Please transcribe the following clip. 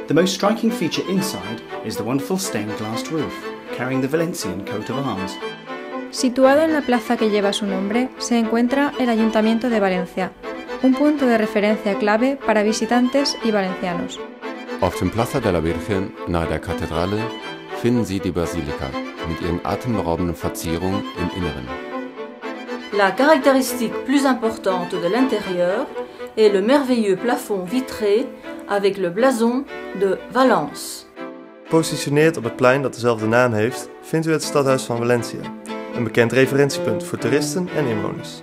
The most striking feature inside is the wonderful stained glass roof, carrying the Valencian coat of arms. Situado en la plaza que lleva su nombre, se encuentra el Ayuntamiento de Valencia, un punto de referencia clave para visitantes y valencianos. Auf dem Plaza de la Virgen, nahe der Kathedrale, finden Sie die Basilika mit ihren atemberaubenden Verzierungen im Inneren. La caractéristique plus importante de l'intérieur est le merveilleux plafond vitré avec le blason de Valence. Gepositioneerd op het plein dat dezelfde naam heeft, vindt u het stadhuis van Valencia, een bekend referentiepunt voor toeristen en inwoners.